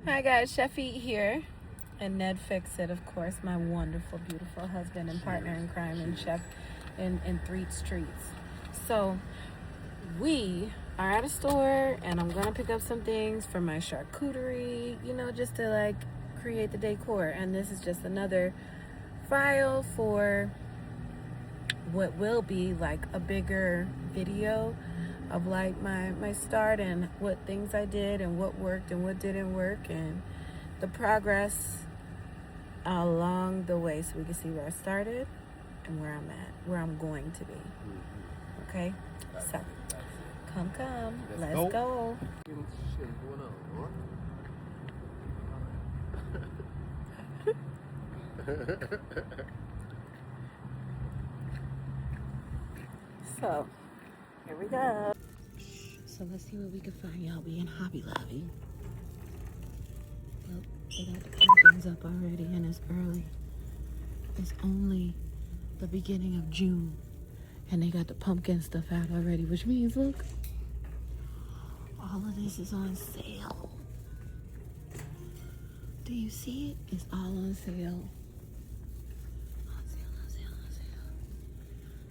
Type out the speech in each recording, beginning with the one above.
Hi guys, Sheffy here, and Ned Fixit, of course, my wonderful, beautiful husband and partner in crime and chef in Three Streets. So we are at a store, and I'm gonna pick up some things for my charcuterie, just to like create the decor. And this is just another file for what will be like a bigger video of like my start and what things I did and what worked and what didn't work and the progress along the way, so we can see where I started and where I'm at, where I'm going to be. Okay, so come, let's go. So here we go. So let's see what we can find, y'all. We in Hobby Lobby. Well, they got the pumpkins up already, and it's early. It's only the beginning of June, and they got the pumpkin stuff out already, which means, look, all of this is on sale. Do you see it? It's all on sale. On sale.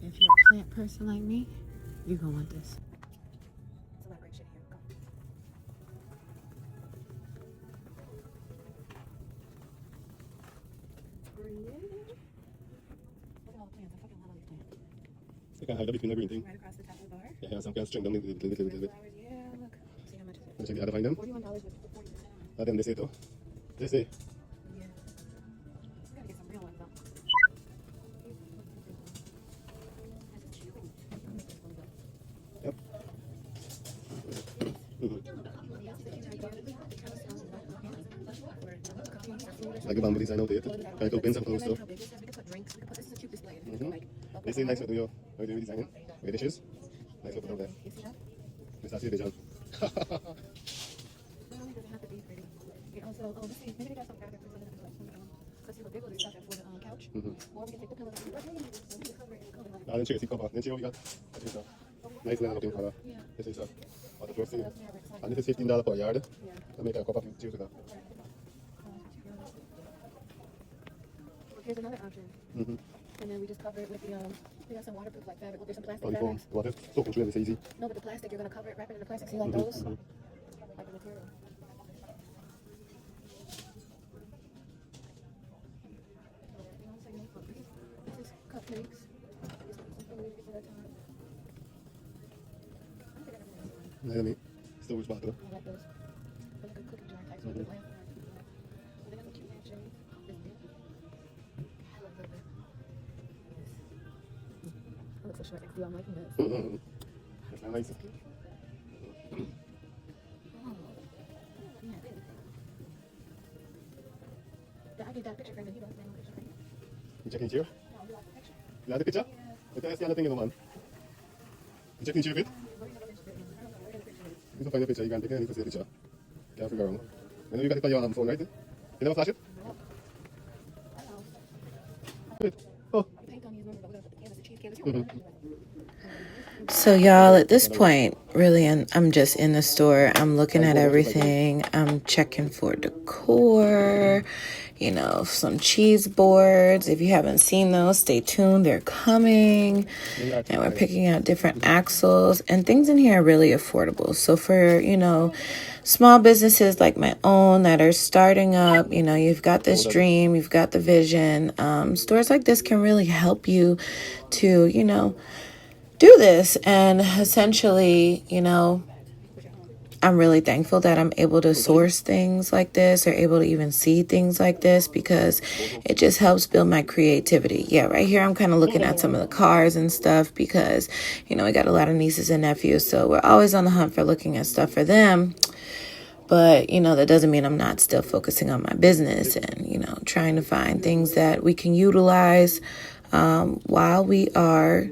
If you're a plant person like me, you're gonna want this. It's a lot of great shit here. Go. Look at all the plants. I fucking love all these plants. You can hide it between the green thing. Right across the top of the bar. Yeah, some can string them a little bit. Flowers, yeah, look. See how much is it? Let's check the other find them. $41 with 40%. Them they say too. They say. Yeah. We gotta get some real ones though. That's cute. Yep. Like a bamboo design out there. Try to open some close stuff. We can put drinks. We can put, this is a cute display. They say nice what do you designing? Where dishes? Nice what put out there. You see that? Let's ask you the John. Not only does it have to be pretty, it also, let's see, maybe they got some fabric for some of the collection. Let's see what big one is stuff for the couch. Or we can take the pillows and we can cover it in color like Then check the cover. Then check what we got. Nice lemon looking color. yeah. This is what the first thing. That's fabric. It's like, And this is $15 per yard. yeah. I make a cup of juice with that. Here's another option. And then we just cover it with the, we got some waterproof like fabric. Look, there's some plastic On the phone. fabrics. What is so control it's easy. No, but the plastic, you're gonna cover it, wrap it in the plastic. See like those? Like the material. This is cupcakes. Nice meat. Storage bottle. I like those. They're like a cookie jar type, so with lamp. So they got some cute lampshades. This big. I love that. It looks so short. I'm liking this. That's not nice. I did that picture frame and he doesn't say no picture frame. You checking chair? No, do like the picture. You like the picture? Let us see another thing in the man. You checking chair fit? Where do you have a picture? I don't know where the picture is. You can find the picture, you can take any to see the picture. Can't figure out. You know you got it on your phone, right? You never flash it? I don't know. Wait. Oh. Paint on these numbers, but we're gonna put the canvas, the cheese canvas. So y'all, at this point, really, I'm just in the store. I'm looking at everything. I'm checking for decor, some cheese boards. If you haven't seen those, stay tuned. They're coming. And we're picking out different axles. And things in here are really affordable. So for, small businesses like my own that are starting up, you've got this dream, you've got the vision. Stores like this can really help you to, do this. And essentially, I'm really thankful that I'm able to source things like this or able to even see things like this because it just helps build my creativity. Yeah, right here I'm kind of looking at some of the cars and stuff because, we got a lot of nieces and nephews, so we're always on the hunt for looking at stuff for them. But, that doesn't mean I'm not still focusing on my business and, trying to find things that we can utilize while we are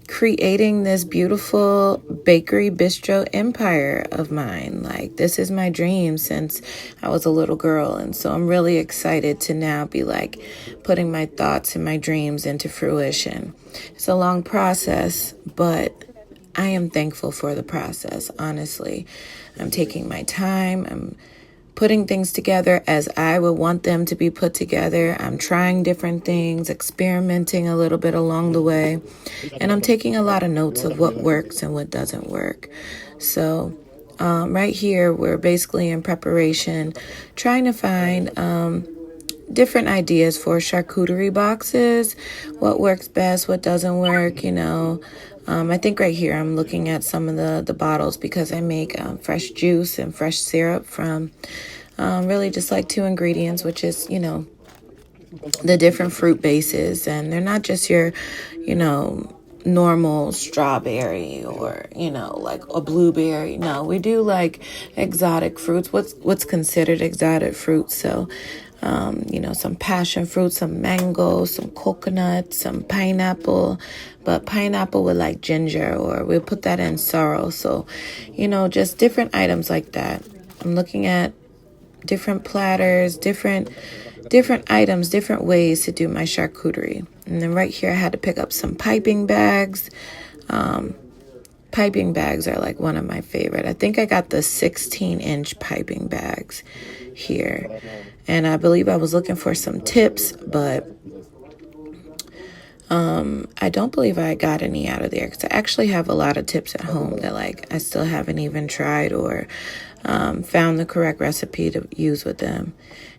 creating this beautiful bakery bistro empire of mine. Like, this is my dream since I was a little girl. And so I'm really excited to now be like putting my thoughts and my dreams into fruition. It's a long process, but I am thankful for the process. Honestly, I'm taking my time. I'm putting things together as I would want them to be put together. I'm trying different things, experimenting a little bit along the way, and I'm taking a lot of notes of what works and what doesn't work. So right here, we're basically in preparation, trying to find different ideas for charcuterie boxes, what works best, what doesn't work, I think right here I'm looking at some of the bottles because I make fresh juice and fresh syrup from really just like 2 ingredients, which is, the different fruit bases. And they're not just your, normal strawberry or, like a blueberry. No, we do like exotic fruits, what's considered exotic fruits. So some passion fruit, some mango, some coconut, some pineapple, but pineapple with like ginger, or we'll put that in sorrel. So, just different items like that. I'm looking at different platters, different items, different ways to do my charcuterie. And then right here, I had to pick up some piping bags. Piping bags are like one of my favorite. I think I got the 16-inch piping bags here. And I believe I was looking for some tips, but I don't believe I got any out of there because I actually have a lot of tips at home that I still haven't even tried or found the correct recipe to use with them.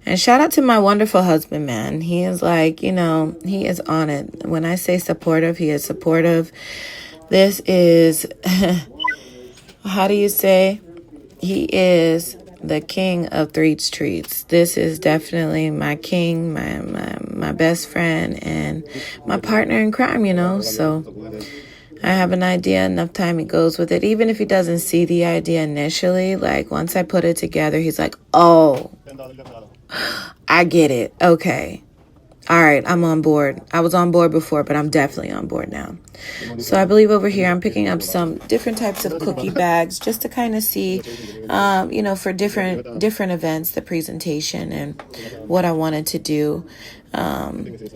And shout out to my wonderful husband, man. He is he is on it. When I say supportive, he is supportive. This is, how do you say? He is the king of Threads Treats. This is definitely my king, my best friend, and my partner in crime, So I have an idea, enough time he goes with it. Even if he doesn't see the idea initially, once I put it together, he's like, oh, I get it. Okay. All right, I'm on board. I was on board before, but I'm definitely on board now. So I believe over here I'm picking up some different types of cookie bags just to kind of see, for different events, the presentation and what I wanted to do.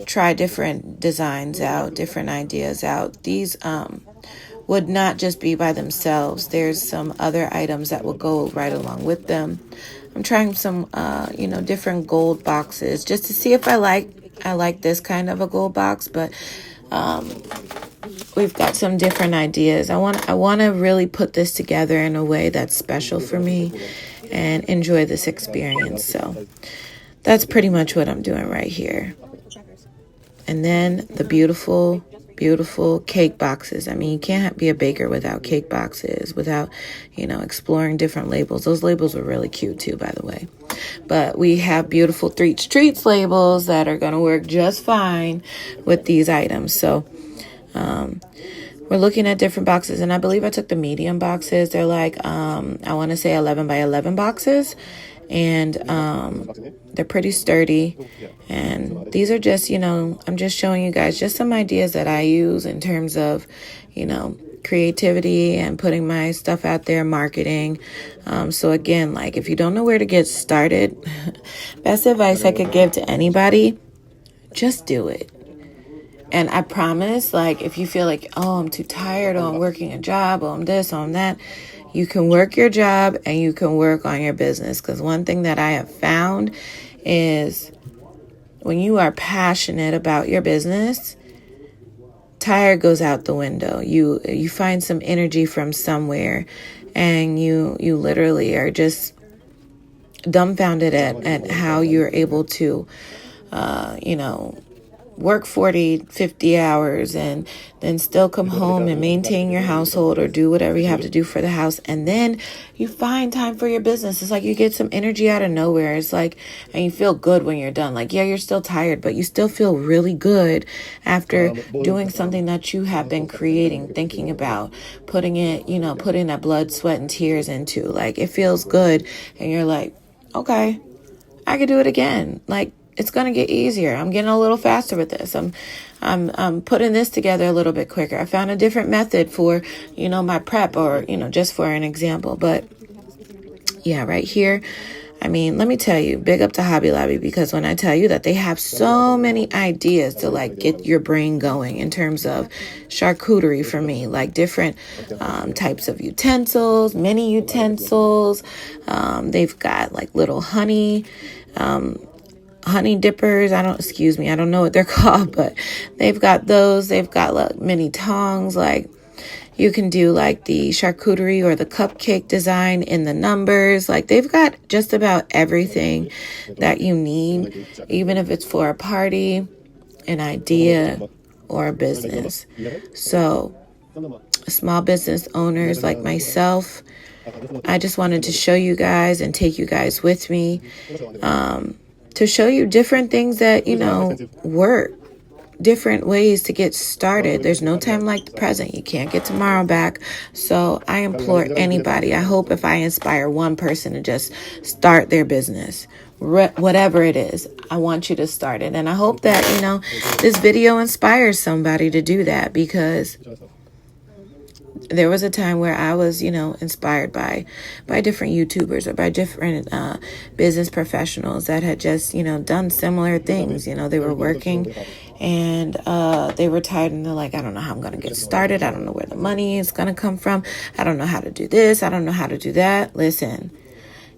Try different designs out, different ideas out. These would not just be by themselves. There's some other items that will go right along with them. I'm trying some, different gold boxes just to see if I like this kind of a gold box, but we've got some different ideas. I want to really put this together in a way that's special for me and enjoy this experience. So that's pretty much what I'm doing right here. And then the beautiful cake boxes. I mean, you can't be a baker without cake boxes, without, exploring different labels. Those labels are really cute too, by the way. But we have beautiful Threads Treats labels that are going to work just fine with these items. So we're looking at different boxes, and I believe I took the medium boxes. They're I want to say 11 by 11 boxes, and they're pretty sturdy. And these are just, I'm just showing you guys just some ideas that I use in terms of, creativity and putting my stuff out there, marketing. So again, if you don't know where to get started, best advice I could give to anybody, just do it. And I promise, if you feel like, oh, I'm too tired, or I'm working a job, or I'm this, or I'm that, you can work your job and you can work on your business. Because one thing that I have found is when you are passionate about your business, tired goes out the window. You find some energy from somewhere, and you literally are just dumbfounded at how you're able to, work 40, 50 hours and then still come home and maintain your household or do whatever you have to do for the house. And then you find time for your business. It's you get some energy out of nowhere. It's and you feel good when you're done. Yeah, you're still tired, but you still feel really good after doing something that you have been creating, thinking about, putting that blood, sweat, and tears into. It feels good. And you're like, okay, I could do it again. It's going to get easier. I'm getting a little faster with this. I'm putting this together a little bit quicker. I found a different method for, my prep, or, just for an example. But yeah, right here, I mean, let me tell you, big up to Hobby Lobby, because when I tell you that they have so many ideas to like get your brain going in terms of charcuterie for me, like different types of utensils, mini utensils. They've got like little honey dippers. I don't know what they're called, but they've got those. They've got like mini tongs, like you can do like the charcuterie or the cupcake design in the numbers. Like they've got just about everything that you need, even if it's for a party, an idea, or a business. So small business owners like myself, I just wanted to show you guys and take you guys with me to show you different things that, work. Different ways to get started. There's no time like the present. You can't get tomorrow back. So I implore anybody, I hope if I inspire one person to just start their business, whatever it is, I want you to start it. And I hope that, this video inspires somebody to do that, because there was a time where I was, inspired by different YouTubers or by different business professionals that had just, done similar things. They were working and they were tired and they're like, I don't know how I'm going to get started. I don't know where the money is going to come from. I don't know how to do this. I don't know how to do that. Listen,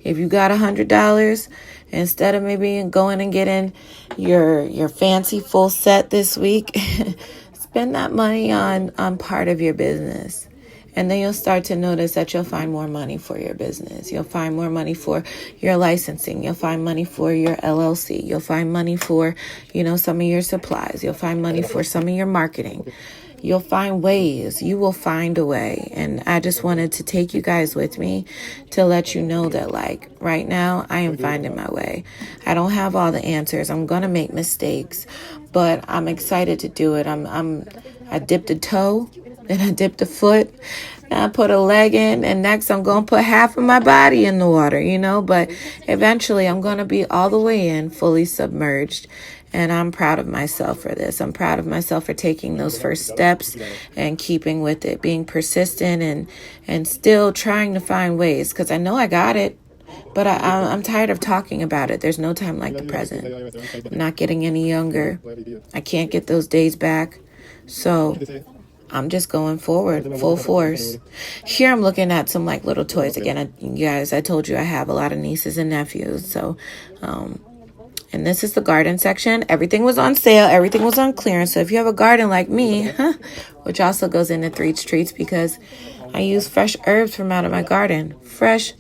if you got $100, instead of maybe going and getting your fancy full set this week, spend that money on part of your business. And then you'll start to notice that you'll find more money for your business. You'll find more money for your licensing. You'll find money for your LLC. You'll find money for, some of your supplies. You'll find money for some of your marketing. You'll find ways. You will find a way. And I just wanted to take you guys with me to let you know that, like, right now, I am finding my way. I don't have all the answers. I'm going to make mistakes, but I'm excited to do it. I dipped a toe. Then I dipped a foot, and I put a leg in, and next I'm going to put half of my body in the water, but eventually I'm going to be all the way in, fully submerged, and I'm proud of myself for this. I'm proud of myself for taking those first steps and keeping with it, being persistent and still trying to find ways, because I know I got it, but I'm tired of talking about it. There's no time like the present. I'm not getting any younger. I can't get those days back, so I'm just going forward, full force. Here I'm looking at some like little toys. Again, you guys, I told you I have a lot of nieces and nephews. So, and this is the garden section. Everything was on sale. Everything was on clearance. So if you have a garden like me, which also goes into Threats Treats, because I use fresh herbs from out of my garden. Fresh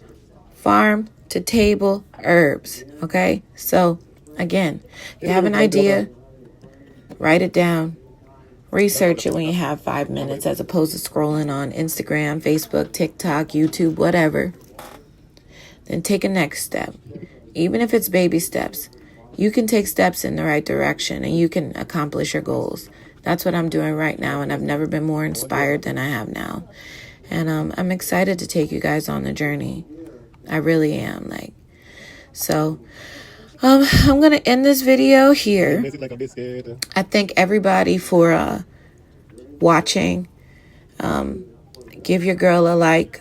farm to table herbs. Okay. So again, if you have an idea, write it down. Research it when you have 5 minutes, as opposed to scrolling on Instagram, Facebook, TikTok, YouTube, whatever. Then take a next step. Even if it's baby steps, you can take steps in the right direction and you can accomplish your goals. That's what I'm doing right now, and I've never been more inspired than I have now. And I'm excited to take you guys on the journey. I really am. I'm going to end this video here. I thank everybody for watching. Give your girl a like,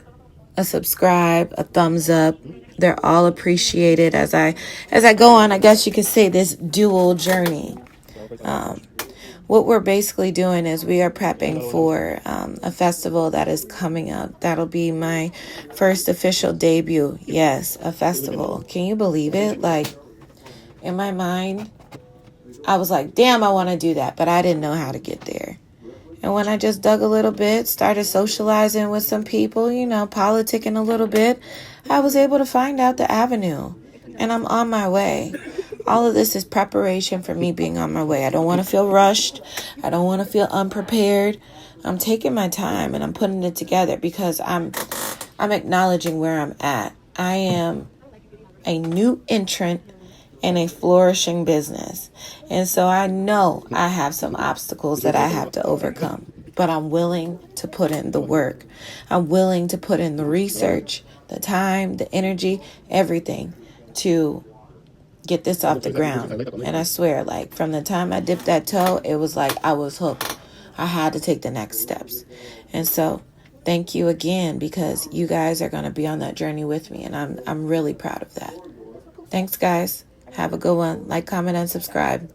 a subscribe, a thumbs up. They're all appreciated as I go on, I guess you could say, this dual journey. What we're basically doing is we are prepping for a festival that is coming up. That'll be my first official debut. Yes, a festival. Can you believe it? Like, in my mind, I was like, damn, I want to do that. But I didn't know how to get there. And when I just dug a little bit, started socializing with some people, politicking a little bit, I was able to find out the avenue. And I'm on my way. All of this is preparation for me being on my way. I don't want to feel rushed. I don't want to feel unprepared. I'm taking my time and I'm putting it together because I'm acknowledging where I'm at. I am a new entrant in a flourishing business. And so I know I have some obstacles that I have to overcome, but I'm willing to put in the work. I'm willing to put in the research, the time, the energy, everything to get this off the ground. And I swear, like, from the time I dipped that toe, it was like I was hooked. I had to take the next steps. And so thank you again, because you guys are going to be on that journey with me, and I'm really proud of that. Thanks, guys. Have a good one. Like, comment, and subscribe.